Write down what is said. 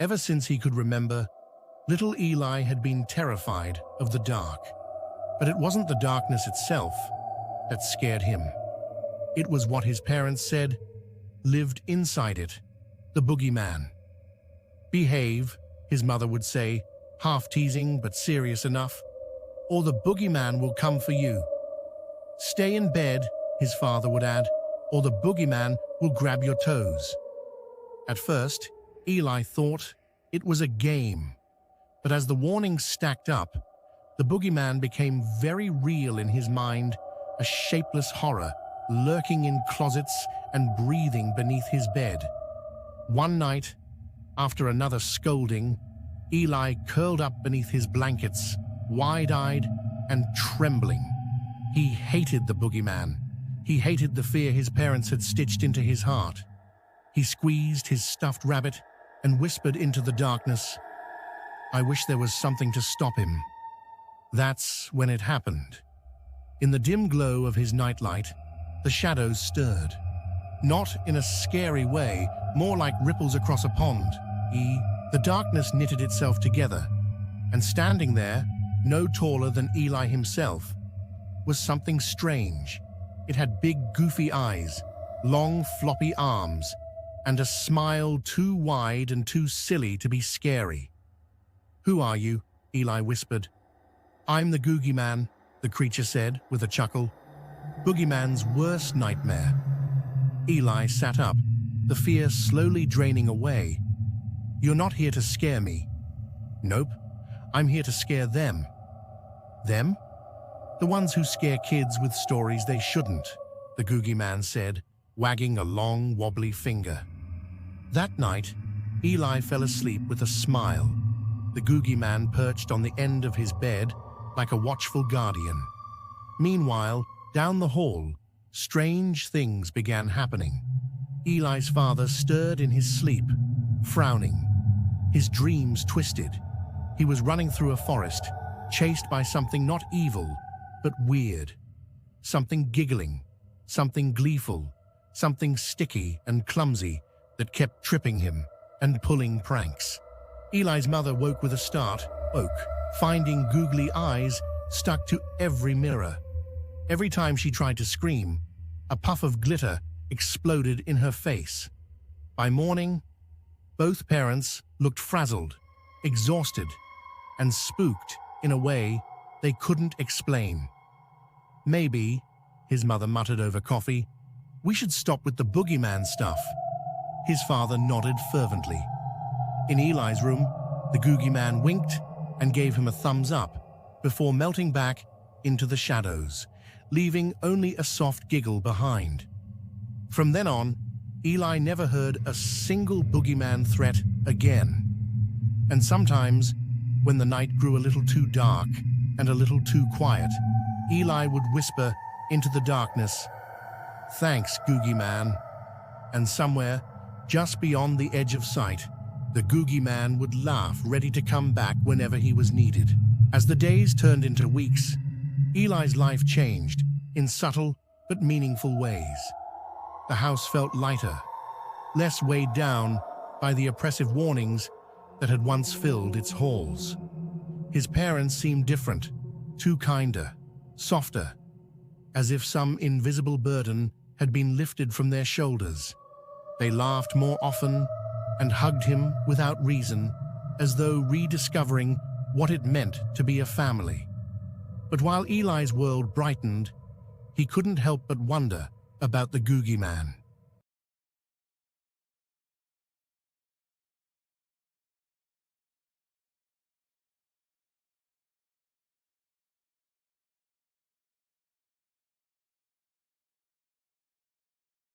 Ever since he could remember, little Eli had been terrified of the dark. But it wasn't the darkness itself that scared him. It was what his parents said lived inside it, the Boogeyman. "Behave," his mother would say, half teasing but serious enough, "or the Boogeyman will come for you." "Stay in bed," his father would add, "or the Boogeyman will grab your toes." At first, Eli thought it was a game, but as the warnings stacked up, the Boogeyman became very real in his mind, a shapeless horror lurking in closets and breathing beneath his bed. One night, after another scolding, Eli curled up beneath his blankets, wide-eyed and trembling. He hated the Boogeyman. He hated the fear his parents had stitched into his heart. He squeezed his stuffed rabbit and whispered into the darkness, "I wish there was something to stop him." That's when it happened. In the dim glow of his nightlight, the shadows stirred. Not in a scary way, more like ripples across a pond. The darkness knitted itself together, and standing there, no taller than Eli himself, was something strange. It had big, goofy eyes, long, floppy arms, and a smile too wide and too silly to be scary. "Who are you?" Eli whispered. "I'm the Googeyman," the creature said with a chuckle. "Boogeyman's worst nightmare." Eli sat up, the fear slowly draining away. "You're not here to scare me." "Nope, I'm here to scare them." "Them?" "The ones who scare kids with stories they shouldn't," the Googeyman said, wagging a long, wobbly finger. That night, Eli fell asleep with a smile. The Googeyman perched on the end of his bed like a watchful guardian. Meanwhile, down the hall, strange things began happening. Eli's father stirred in his sleep, frowning. His dreams twisted. He was running through a forest, chased by something not evil, but weird. Something giggling, something gleeful, something sticky and clumsy that kept tripping him and pulling pranks. Eli's mother woke with a start, finding googly eyes stuck to every mirror. Every time she tried to scream, a puff of glitter exploded in her face. By morning, both parents looked frazzled, exhausted, and spooked in a way they couldn't explain. "Maybe," his mother muttered over coffee, "we should stop with the Boogeyman stuff." His father nodded fervently. In Eli's room, the Googeyman winked and gave him a thumbs up before melting back into the shadows, leaving only a soft giggle behind. From then on, Eli never heard a single Boogeyman threat again. And sometimes, when the night grew a little too dark and a little too quiet, Eli would whisper into the darkness, "Thanks, Googeyman." And somewhere, just beyond the edge of sight, the Googeyman would laugh, ready to come back whenever he was needed. As the days turned into weeks, Eli's life changed in subtle but meaningful ways. The house felt lighter, less weighed down by the oppressive warnings that had once filled its halls. His parents seemed different, too kinder, softer, as if some invisible burden had been lifted from their shoulders. They laughed more often and hugged him without reason, as though rediscovering what it meant to be a family. But while Eli's world brightened, he couldn't help but wonder about the Googeyman.